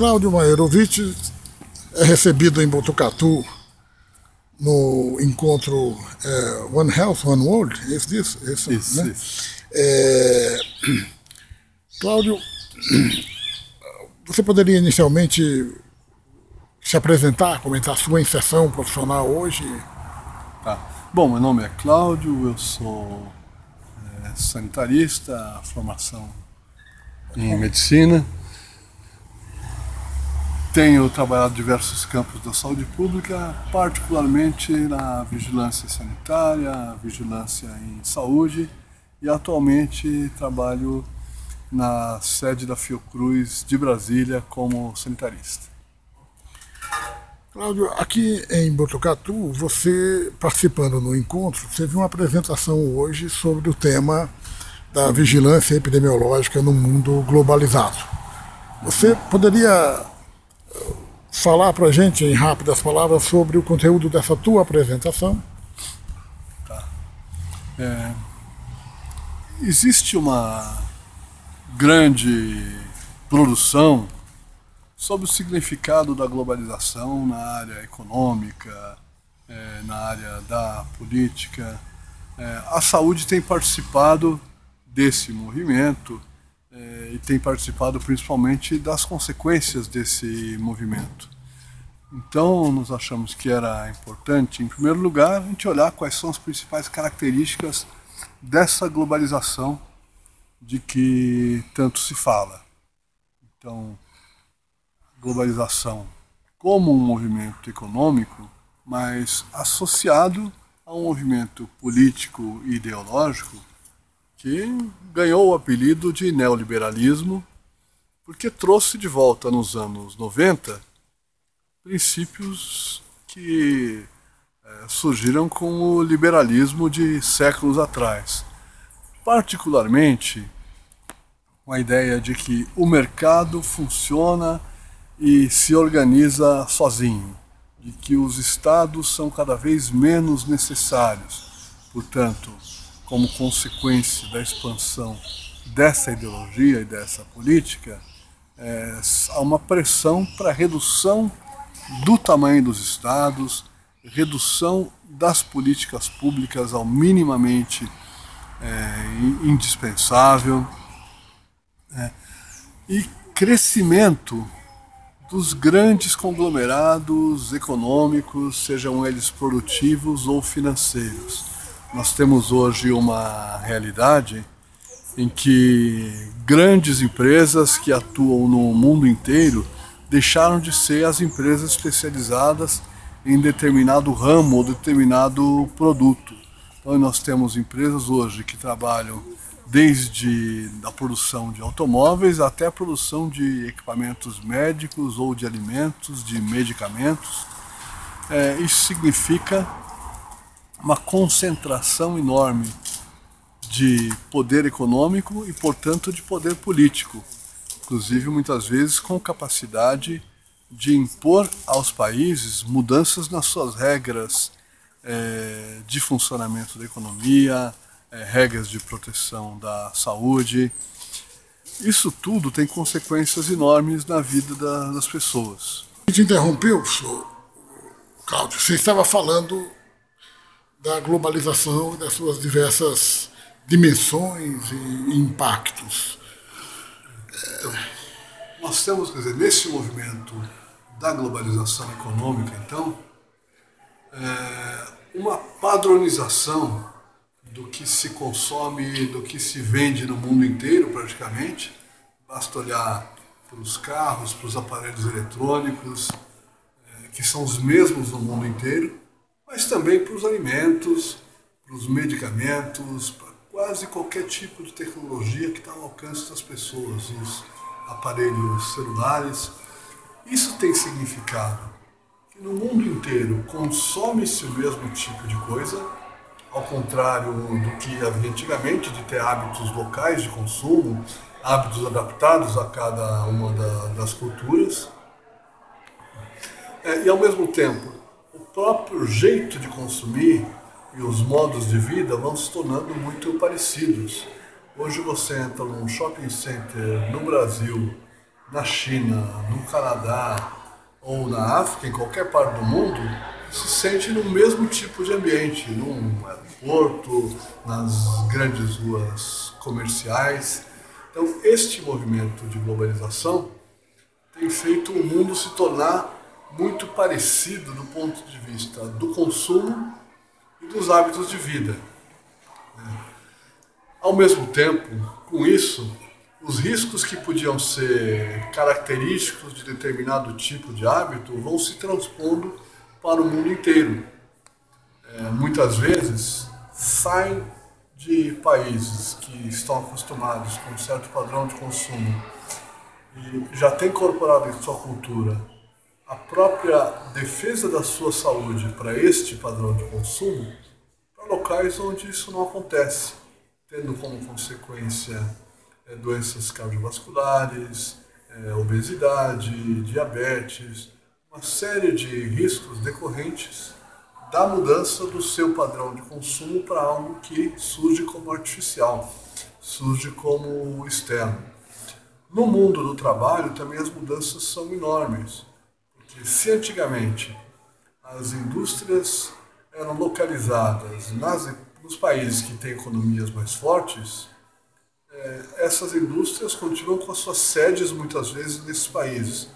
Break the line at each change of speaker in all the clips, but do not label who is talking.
Cláudio Mairovich é recebido em Botucatu no encontro One Health, One World, isso, né? Cláudio, você poderia inicialmente se apresentar, comentar a sua inserção profissional hoje?
Tá. Bom, meu nome é Cláudio, eu sou sanitarista, formação em medicina. Tenho trabalhado em diversos campos da saúde pública, particularmente na vigilância sanitária, vigilância em saúde, e atualmente trabalho na sede da Fiocruz de Brasília como sanitarista.
Cláudio, aqui em Botucatu, você participando no encontro, teve uma apresentação hoje sobre o tema da vigilância epidemiológica no mundo globalizado. Você poderia falar para a gente, em rápidas palavras, sobre o conteúdo dessa tua apresentação?
Tá. Existe uma grande produção sobre o significado da globalização na área econômica, na área da política. A saúde tem participado desse movimento e tem participado principalmente das consequências desse movimento. Então, nós achamos que era importante, em primeiro lugar, a gente olhar quais são as principais características dessa globalização de que tanto se fala. Então, globalização como um movimento econômico, mas associado a um movimento político e ideológico que ganhou o apelido de neoliberalismo, porque trouxe de volta nos anos 90 princípios que surgiram com o liberalismo de séculos atrás. Particularmente com a ideia de que o mercado funciona e se organiza sozinho, de que os estados são cada vez menos necessários. Portanto, como consequência da expansão dessa ideologia e dessa política, há uma pressão para a redução do tamanho dos estados, redução das políticas públicas ao minimamente indispensável, e crescimento dos grandes conglomerados econômicos, sejam eles produtivos ou financeiros. Nós temos hoje uma realidade em que grandes empresas que atuam no mundo inteiro deixaram de ser as empresas especializadas em determinado ramo ou determinado produto. Então nós temos empresas hoje que trabalham desde a produção de automóveis até a produção de equipamentos médicos ou de alimentos, de medicamentos. Isso significa uma concentração enorme de poder econômico e, portanto, de poder político, inclusive muitas vezes com capacidade de impor aos países mudanças nas suas regras de funcionamento da economia, regras de proteção da saúde. Isso tudo tem consequências enormes na vida das pessoas.
A gente interrompeu, Cláudio, você estava falando da globalização e das suas diversas dimensões e impactos.
Então, nós temos, quer dizer, nesse movimento da globalização econômica, então, uma padronização do que se consome, do que se vende no mundo inteiro, praticamente. Basta olhar para os carros, para os aparelhos eletrônicos, que são os mesmos no mundo inteiro, mas também para os alimentos, para os medicamentos, para quase qualquer tipo de tecnologia que está ao alcance das pessoas, os aparelhos celulares. Isso tem significado que no mundo inteiro consome-se o mesmo tipo de coisa, ao contrário do que havia antigamente, de ter hábitos locais de consumo, hábitos adaptados a cada uma das culturas. E ao mesmo tempo, o próprio jeito de consumir e os modos de vida vão se tornando muito parecidos. Hoje você entra num shopping center no Brasil na China, no Canadá ou na África, em qualquer parte do mundo, se sente no mesmo tipo de ambiente, num aeroporto, nas grandes ruas comerciais. Então, este movimento de globalização tem feito o mundo se tornar muito parecido do ponto de vista do consumo e dos hábitos de vida. Ao mesmo tempo, com isso, os riscos que podiam ser característicos de determinado tipo de hábito vão se transpondo para o mundo inteiro. Muitas vezes, saem de países que estão acostumados com um certo padrão de consumo e já têm incorporado em sua cultura a própria defesa da sua saúde para este padrão de consumo, para locais onde isso não acontece, tendo como consequência doenças cardiovasculares, obesidade, diabetes, uma série de riscos decorrentes da mudança do seu padrão de consumo para algo que surge como artificial, surge como externo. No mundo do trabalho também as mudanças são enormes, porque se antigamente as indústrias eram localizadas nos países que têm economias mais fortes, essas indústrias continuam com as suas sedes muitas vezes nesses países,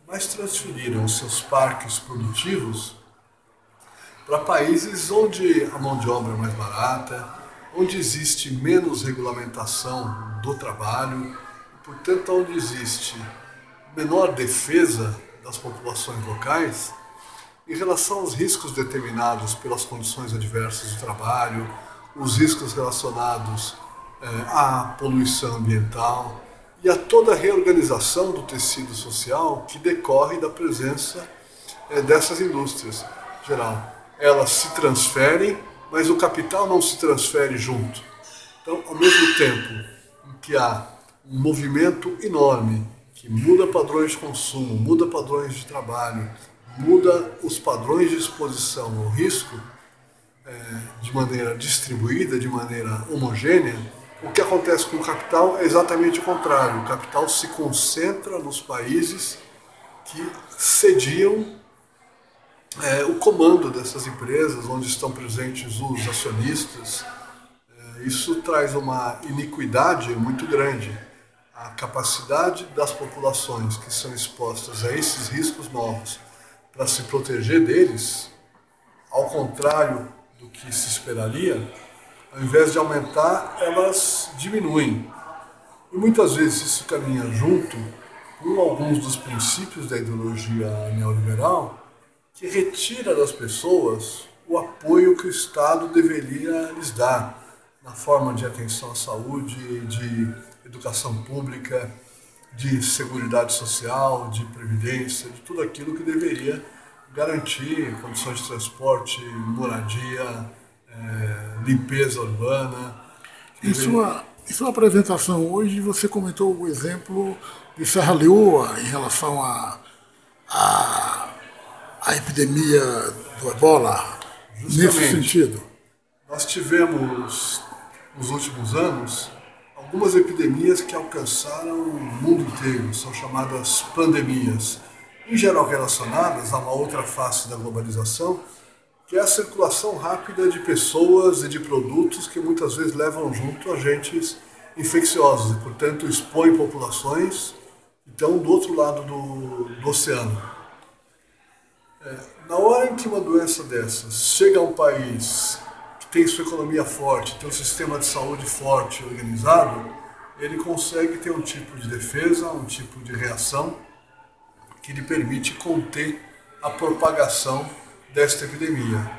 mas transferiram os seus parques produtivos para países onde a mão de obra é mais barata, onde existe menos regulamentação do trabalho, e, portanto, onde existe menor defesa das populações locais em relação aos riscos determinados pelas condições adversas do trabalho, os riscos relacionados à poluição ambiental e a toda a reorganização do tecido social que decorre da presença dessas indústrias. Em geral, elas se transferem, mas o capital não se transfere junto. Então, ao mesmo tempo em que há um movimento enorme que muda padrões de consumo, muda padrões de trabalho, muda os padrões de exposição ao risco de maneira distribuída, de maneira homogênea, o que acontece com o capital é exatamente o contrário. O capital se concentra nos países que cediam o comando dessas empresas, onde estão presentes os acionistas. Isso traz uma iniquidade muito grande. A capacidade das populações que são expostas a esses riscos novos para se proteger deles, ao contrário do que se esperaria, ao invés de aumentar, elas diminuem. E muitas vezes isso caminha junto com alguns dos princípios da ideologia neoliberal, que retira das pessoas o apoio que o Estado deveria lhes dar, na forma de atenção à saúde, de educação pública, de seguridade social, de previdência, de tudo aquilo que deveria garantir condições de transporte, moradia, limpeza urbana.
Em sua apresentação hoje, você comentou o exemplo de Serra Leoa em relação à epidemia do Ebola.
Justamente,
nesse sentido.
Nós tivemos, nos últimos anos, algumas epidemias que alcançaram o mundo inteiro, são chamadas pandemias, em geral relacionadas a uma outra face da globalização, que é a circulação rápida de pessoas e de produtos que muitas vezes levam junto agentes infecciosos e, portanto, expõem populações que estão do outro lado do oceano. Na hora em que uma doença dessas chega a um país que tem sua economia forte, tem um sistema de saúde forte e organizado, ele consegue ter um tipo de defesa, um tipo de reação que lhe permite conter a propagação desta epidemia.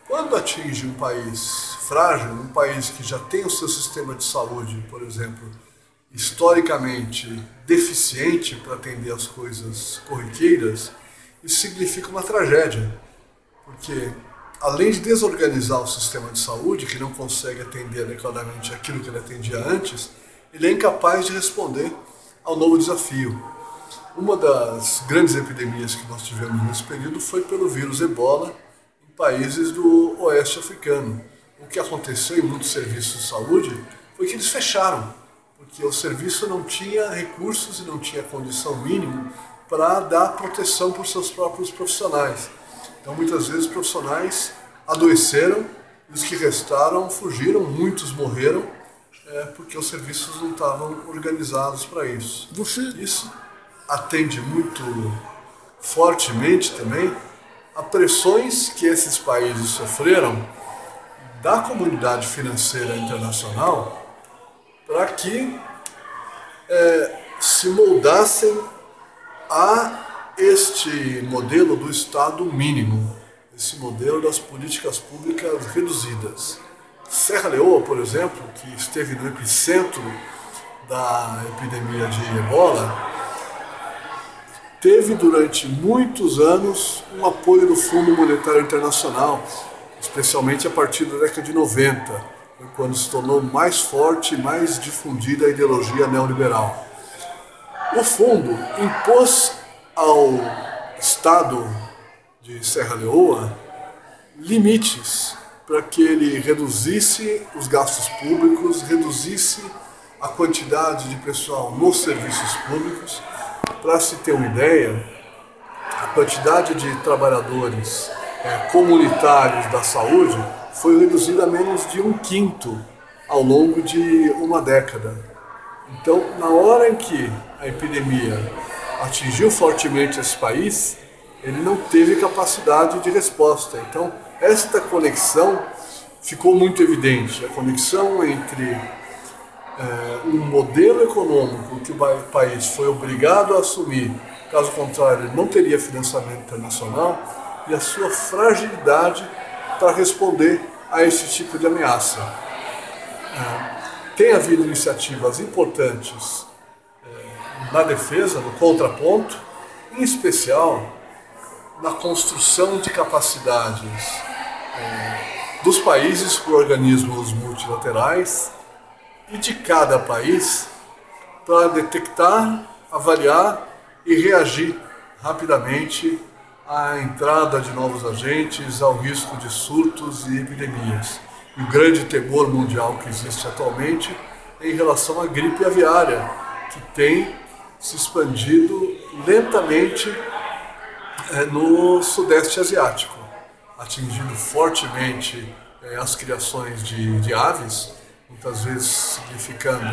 Quando atinge um país frágil, um país que já tem o seu sistema de saúde, por exemplo, historicamente deficiente para atender as coisas corriqueiras, isso significa uma tragédia, porque além de desorganizar o sistema de saúde, que não consegue atender adequadamente aquilo que ele atendia antes, ele é incapaz de responder ao novo desafio. Uma das grandes epidemias que nós tivemos nesse período foi pelo vírus Ebola em países do oeste africano. O que aconteceu em muitos serviços de saúde foi que eles fecharam, porque o serviço não tinha recursos e não tinha condição mínima para dar proteção para os seus próprios profissionais. Então, muitas vezes, os profissionais adoeceram e os que restaram fugiram, muitos morreram, porque os serviços não estavam organizados para isso. Isso atende muito fortemente também a pressões que esses países sofreram da comunidade financeira internacional para que se moldassem a este modelo do Estado mínimo, esse modelo das políticas públicas reduzidas. Serra Leoa, por exemplo, que esteve no epicentro da epidemia de Ebola, teve durante muitos anos um apoio do Fundo Monetário Internacional, especialmente a partir da década de 90, quando se tornou mais forte e mais difundida a ideologia neoliberal. O fundo impôs ao Estado de Serra Leoa limites para que ele reduzisse os gastos públicos, reduzisse a quantidade de pessoal nos serviços públicos. Para se ter uma ideia, a quantidade de trabalhadores comunitários da saúde foi reduzida a menos de 1/5 ao longo de uma década. Então, na hora em que a epidemia atingiu fortemente esse país, ele não teve capacidade de resposta. Então, esta conexão ficou muito evidente, a conexão entre um modelo econômico que o país foi obrigado a assumir, caso contrário ele não teria financiamento internacional, e a sua fragilidade para responder a esse tipo de ameaça. Tem havido iniciativas importantes na defesa, no contraponto, em especial na construção de capacidades dos países por organismos multilaterais e de cada país para detectar, avaliar e reagir rapidamente à entrada de novos agentes, ao risco de surtos e epidemias. E o grande temor mundial que existe atualmente é em relação à gripe aviária, que tem se expandido lentamente no Sudeste Asiático, atingindo fortemente as criações de aves, muitas vezes significando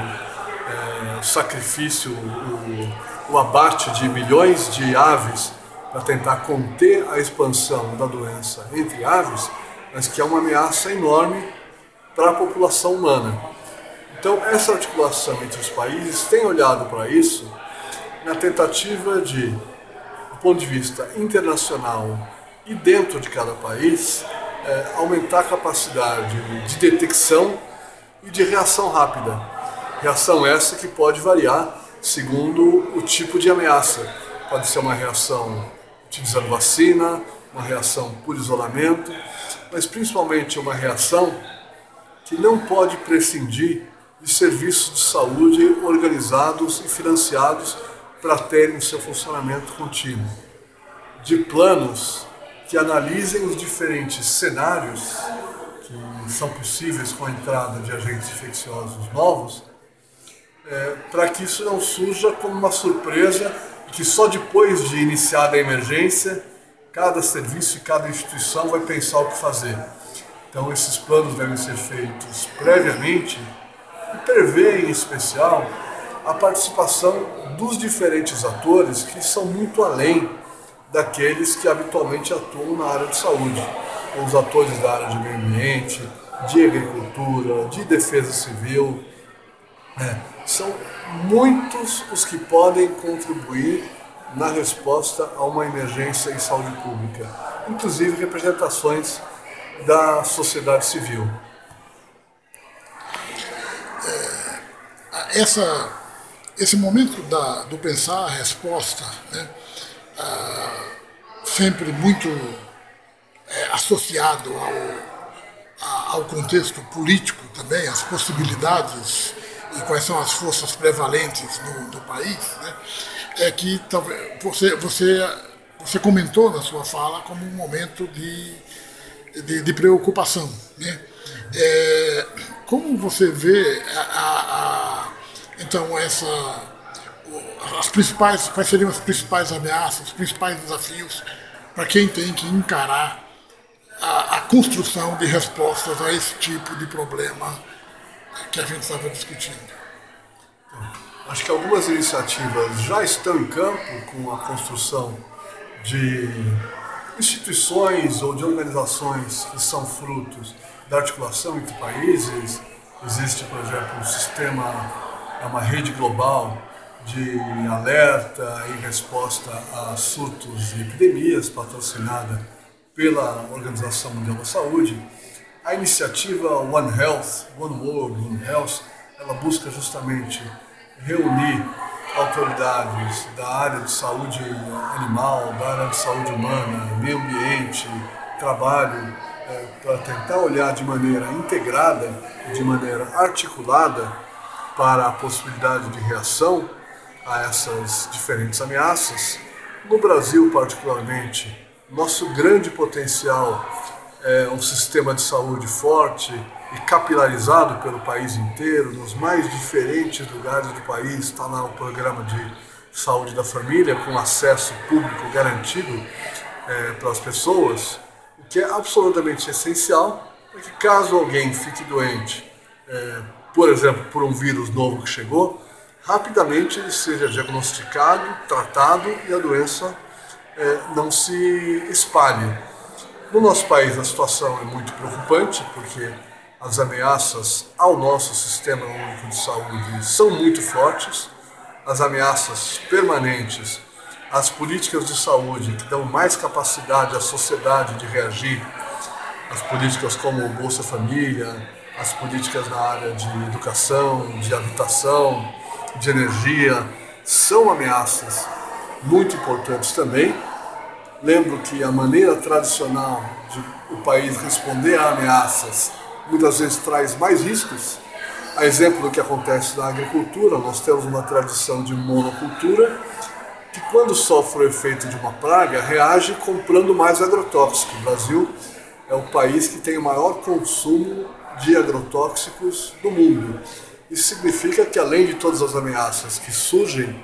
sacrifício, o abate de milhões de aves para tentar conter a expansão da doença entre aves, mas que é uma ameaça enorme para a população humana. Então, essa articulação entre os países tem olhado para isso na tentativa de, do ponto de vista internacional e dentro de cada país, aumentar a capacidade de detecção e de reação rápida. Reação essa que pode variar segundo o tipo de ameaça. Pode ser uma reação utilizando vacina, uma reação por isolamento, mas principalmente uma reação que não pode prescindir de serviços de saúde organizados e financiados para terem o seu funcionamento contínuo, de planos que analisem os diferentes cenários que são possíveis com a entrada de agentes infecciosos novos, para que isso não surja como uma surpresa e que só depois de iniciada a emergência, cada serviço e cada instituição vai pensar o que fazer. Então esses planos devem ser feitos previamente e prevê, em especial, a participação dos diferentes atores que são muito além daqueles que habitualmente atuam na área de saúde. Os atores da área de meio ambiente, de agricultura, de defesa civil. São muitos os que podem contribuir na resposta a uma emergência em saúde pública, inclusive representações da sociedade civil.
Esse momento do pensar a resposta, né, sempre muito associado ao contexto político também, as possibilidades e quais são as forças prevalentes no país, né, é que talvez você comentou na sua fala como um momento de preocupação, né? Como você vê Então, quais seriam as principais ameaças, os principais desafios para quem tem que encarar a construção de respostas a esse tipo de problema que a gente estava discutindo?
Acho que algumas iniciativas já estão em campo com a construção de instituições ou de organizações que são frutos da articulação entre países. Existe, por exemplo, um sistema, uma rede global de alerta e resposta a surtos e epidemias, patrocinada pela Organização Mundial da Saúde. A iniciativa One Health, One World, One Health, ela busca justamente reunir autoridades da área de saúde animal, da área de saúde humana, meio ambiente, trabalho, para tentar olhar de maneira integrada, de maneira articulada para a possibilidade de reação a essas diferentes ameaças. No Brasil, particularmente, nosso grande potencial é um sistema de saúde forte e capilarizado pelo país inteiro, nos mais diferentes lugares do país. Está lá o programa de saúde da família, com acesso público garantido para as pessoas, o que é absolutamente essencial para que, caso alguém fique doente, por exemplo, por um vírus novo que chegou, rapidamente ele seja diagnosticado, tratado e a doença não se espalhe. No nosso país a situação é muito preocupante, porque as ameaças ao nosso sistema único de saúde são muito fortes, as ameaças permanentes às políticas de saúde que dão mais capacidade à sociedade de reagir, as políticas como o Bolsa Família, as políticas na área de educação, de habitação, de energia, são ameaças muito importantes também. Lembro que a maneira tradicional de o país responder a ameaças muitas vezes traz mais riscos. A exemplo do que acontece na agricultura, nós temos uma tradição de monocultura que, quando sofre o efeito de uma praga, reage comprando mais agrotóxicos. O Brasil é o país que tem o maior consumo de agrotóxicos do mundo. Isso significa que, além de todas as ameaças que surgem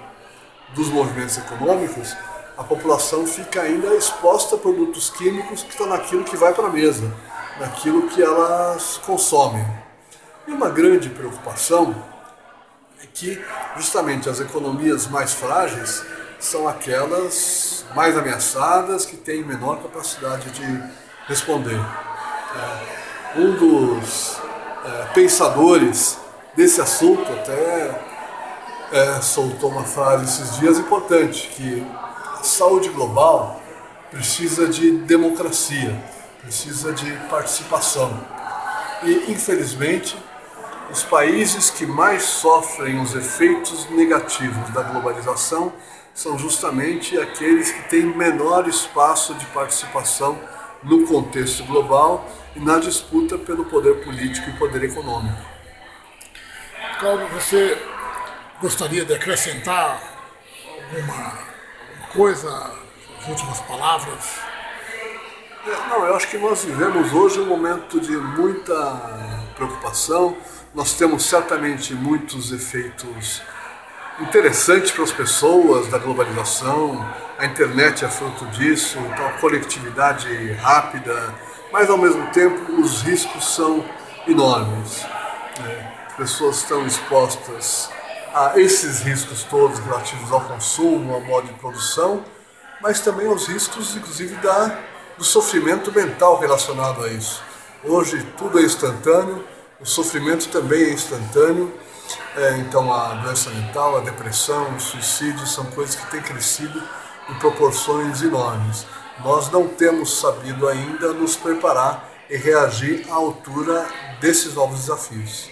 dos movimentos econômicos, a população fica ainda exposta a produtos químicos que estão naquilo que vai para a mesa, naquilo que elas consomem. E uma grande preocupação é que justamente as economias mais frágeis são aquelas mais ameaçadas, que têm menor capacidade de responder. Um dos pensadores desse assunto até soltou uma frase esses dias importante, que a saúde global precisa de democracia, precisa de participação. E, infelizmente, os países que mais sofrem os efeitos negativos da globalização são justamente aqueles que têm menor espaço de participação no contexto global e na disputa pelo poder político e poder econômico.
Cláudio, você gostaria de acrescentar alguma coisa, as últimas palavras?
Não, eu acho que nós vivemos hoje um momento de muita preocupação. Nós temos certamente muitos efeitos interessantes para as pessoas da globalização. A internet é fruto disso, então a conectividade rápida, mas ao mesmo tempo os riscos são enormes. As pessoas estão expostas a esses riscos todos relativos ao consumo, ao modo de produção, mas também aos riscos, inclusive, do sofrimento mental relacionado a isso. Hoje tudo é instantâneo, o sofrimento também é instantâneo, então a doença mental, a depressão, o suicídio são coisas que têm crescido em proporções enormes. Nós não temos sabido ainda nos preparar e reagir à altura desses novos desafios.